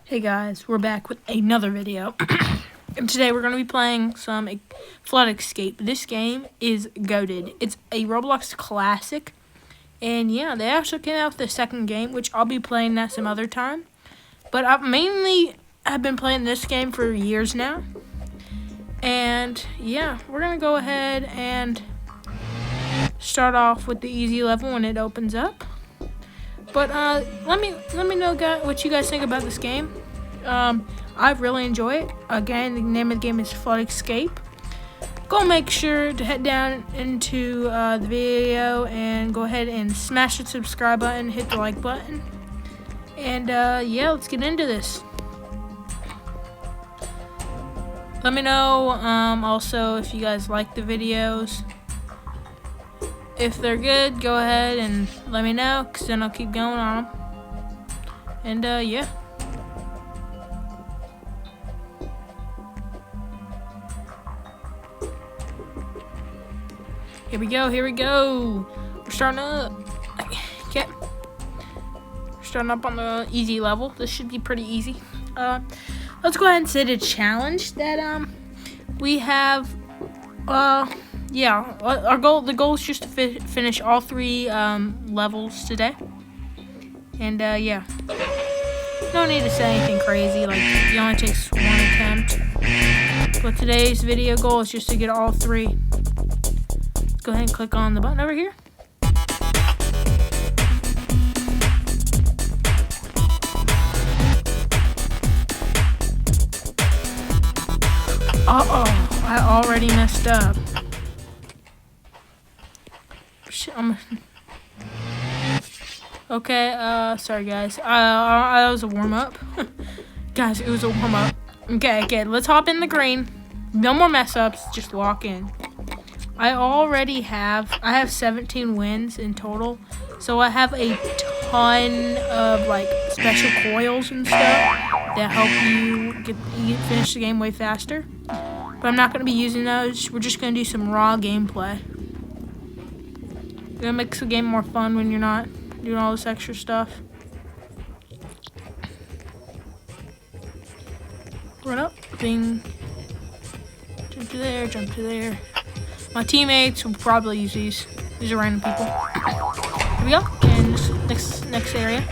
Hey guys, we're back with another video. And today we're going to be playing some Flood Escape. This game is goated. It's a Roblox classic. And yeah, they actually came out with the second game, which I'll be playing that some other time. But I've been playing this game for years now. And yeah, we're going to go ahead and start off with the easy level when it opens up. But let me know what you guys think about this game. I really enjoy it. Again, the name of the game is Flood Escape. Go make sure to head down into the video and go ahead and smash the subscribe button, hit the like button. And yeah, let's get into this. Let me know also if you guys like the videos. If they're good, go ahead and let me know, because then I'll keep going on them. And, yeah. Here we go. We're starting up. Okay. We're starting up on the easy level. This should be pretty easy. Let's go ahead and set a challenge that, we have, yeah, the goal is just to finish all three levels today. And yeah, no need to say anything crazy, like it only takes one attempt. But today's video goal is just to get all three. Let's go ahead and click on the button over here. Uh-oh, I already messed up. Okay, sorry guys. That was a warm-up. Guys, it was a warm-up. Okay, let's hop in the green. No more mess-ups, just walk in. I have 17 wins in total. So I have a ton of, like, special coils and stuff that help you finish the game way faster. But I'm not going to be using those. We're just going to do some raw gameplay. It makes the game more fun when you're not doing all this extra stuff. Run up, bing, jump to there. My teammates will probably use these. These are random people. Here we go. And this next area.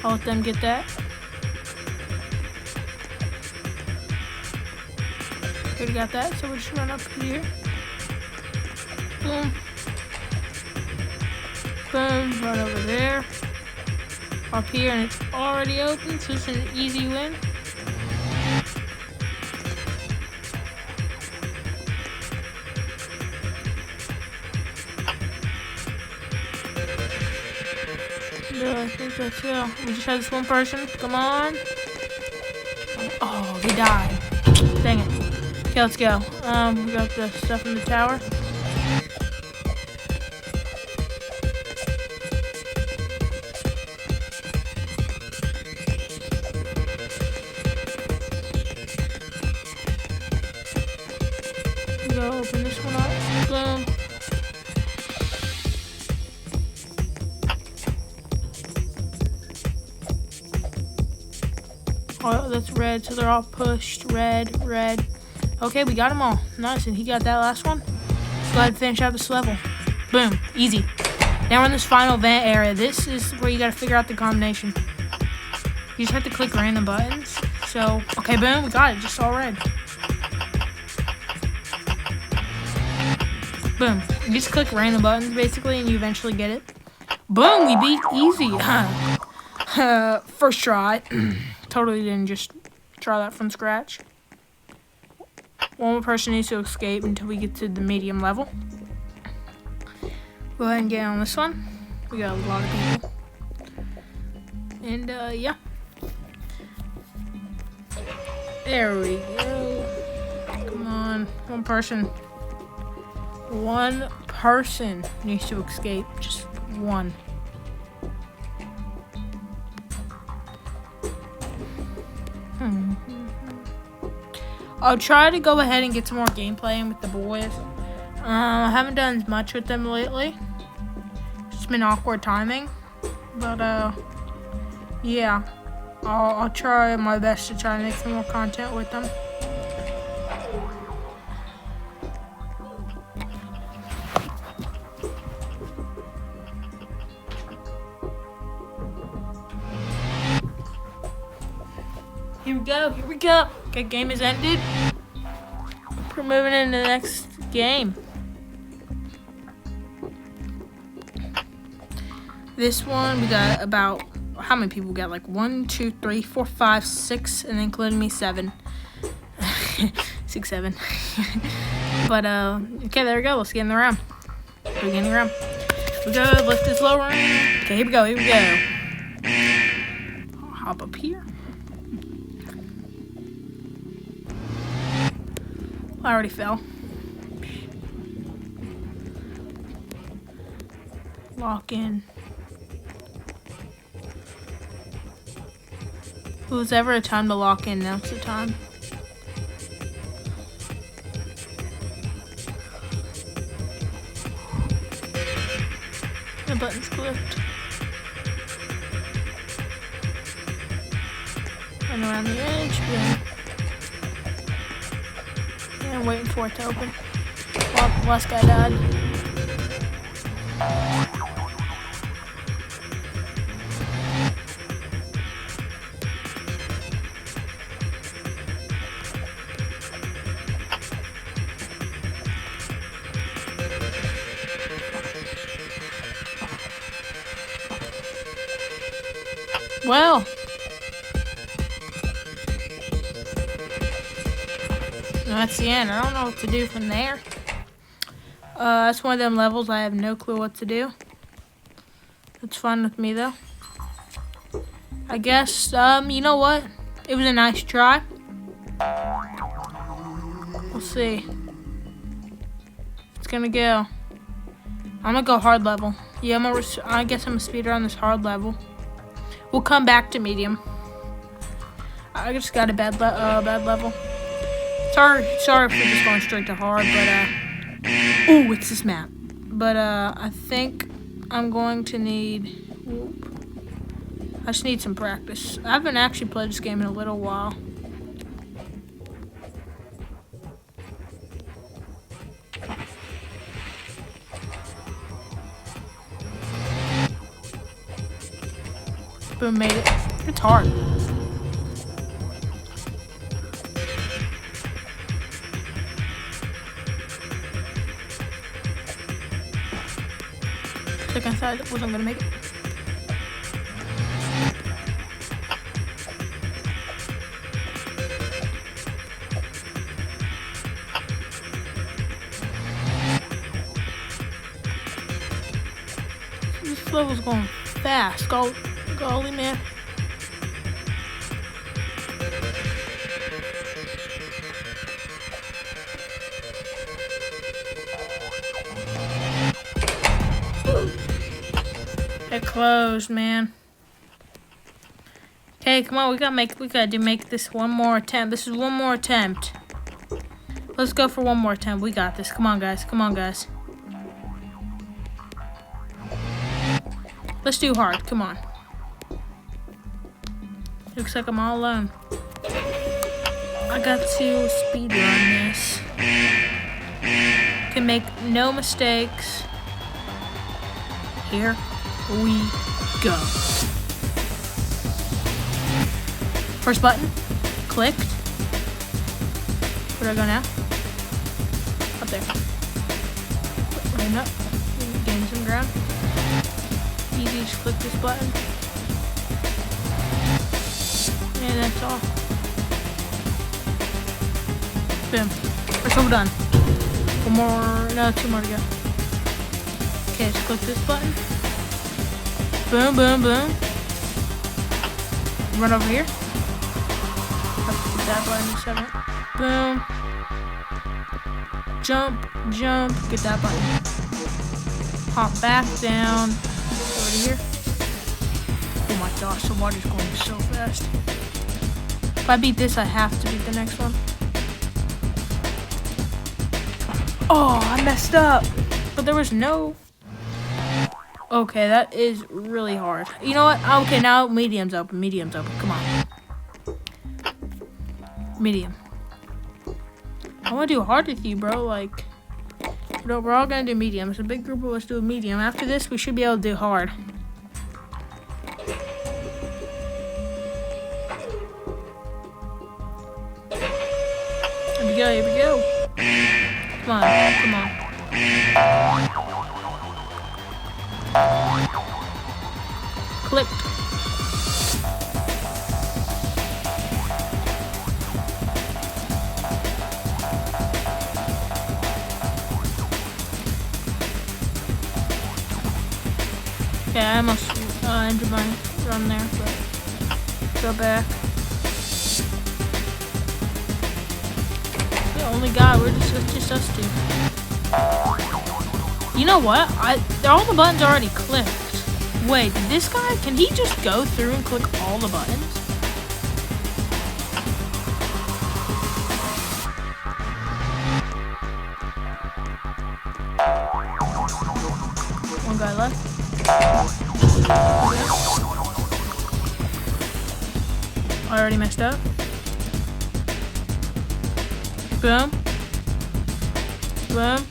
I'll let them get that. Already got that, so we'll just run up here. Boom. Boom, run over there. Up here, and it's already open, so it's an easy win. Yeah, I think that's it. We just have this one person. Come on. Oh, they died. Dang it. Okay, let's go. We got the stuff in the tower. Go open this one up. Boom. Oh, that's red, so they're all pushed. Red. Okay, we got them all. Nice, and he got that last one. Let's go ahead and finish out this level. Boom, easy. Now we're in this final vent area. This is where you gotta figure out the combination. You just have to click random buttons. So, okay, boom, we got it. Just all red. Boom. You just click random buttons, basically, and you eventually get it. Boom, we beat easy. First try. Totally didn't just try that from scratch. One more person needs to escape until we get to the medium level. Go ahead and get on this one. We got a lot of people. And, yeah. There we go. Come on. One person needs to escape. Just one. I'll try to go ahead and get some more gameplay in with the boys. I haven't done as much with them lately. It's been awkward timing. But, yeah. I'll try my best to try to make some more content with them. Here we go, here we go. Okay, game is ended. We're moving into the next game. This one, we got about, how many people we got? Like 1, 2, 3, 4, 5, 6, and including me, 7. 6, 7. But, okay, there we go. Let's get in the round. Beginning round. Here we go. Lift is lowering. Okay, here we go. Here we go. I'll hop up here. I already fell. Lock in. If it was ever a time to lock in, now's the time. The button's clicked. And around the edge, boom. And waiting for it to open. Well, the last guy died. Well, that's the end. I don't know what to do from there. That's one of them levels I have no clue what to do. It's fun with me though. I guess, you know what? It was a nice try. We'll see. It's gonna go. I'm gonna go hard level. Yeah, I guess I'm gonna speed around this hard level. We'll come back to medium. I just got a bad level. Sorry for just going straight to hard, but ooh, it's this map. But I think I'm going to need. I just need some practice. I haven't actually played this game in a little while. Boom, made it. It's hard. Like I thought I wasn't gonna make it. This level's going fast. Golly, man. It closed, man. Okay, come on, we gotta make this one more attempt. This is one more attempt. Let's go for one more attempt. We got this. Come on, guys. Come on, guys. Let's do hard. Come on. Looks like I'm all alone. I got to speed run this. Can make no mistakes. Here we go. First button, clicked. Where do I go now? Up there. Right up. Gain some ground. Easy, just click this button. And that's all. Boom. First level done. One more, no, 2 more to go. Okay, just click this button. Boom, boom, boom. Run over here. That button in a second. Boom. Jump, jump. Get that button. Hop back down. Over to here. Oh my gosh, the water's going so fast. If I beat this, I have to beat the next one. Oh, I messed up. But there was no... Okay, that is really hard. You know what? Okay, now medium's open. Medium's open. Come on. Medium. I want to do hard with you, bro. Like, no, we're all gonna do medium. It's a big group of us do medium. After this, we should be able to do hard. Here we go. Here we go. Come on. Come on. Click. Okay, I almost ended my run there, but go back. The only guy, it's just us two. You know what? All the buttons are already clicked. Wait, did this guy, can he just go through and click all the buttons? One guy left. I already messed up. Boom. Boom.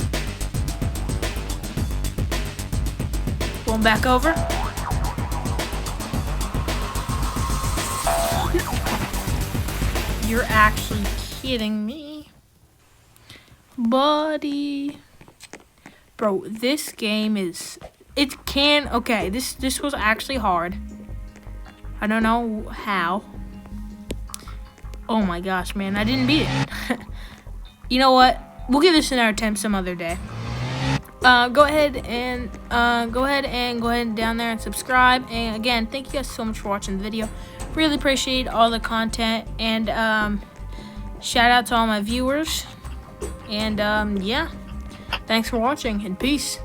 Going back over. You're actually kidding me. Buddy. Bro, this game is... Okay, this was actually hard. I don't know how. Oh my gosh, man, I didn't beat it. You know what? We'll give this another attempt some other day. Go ahead and down there and subscribe. And again, thank you guys so much for watching the video. Really appreciate all the content, and shout out to all my viewers. And yeah, thanks for watching, and peace.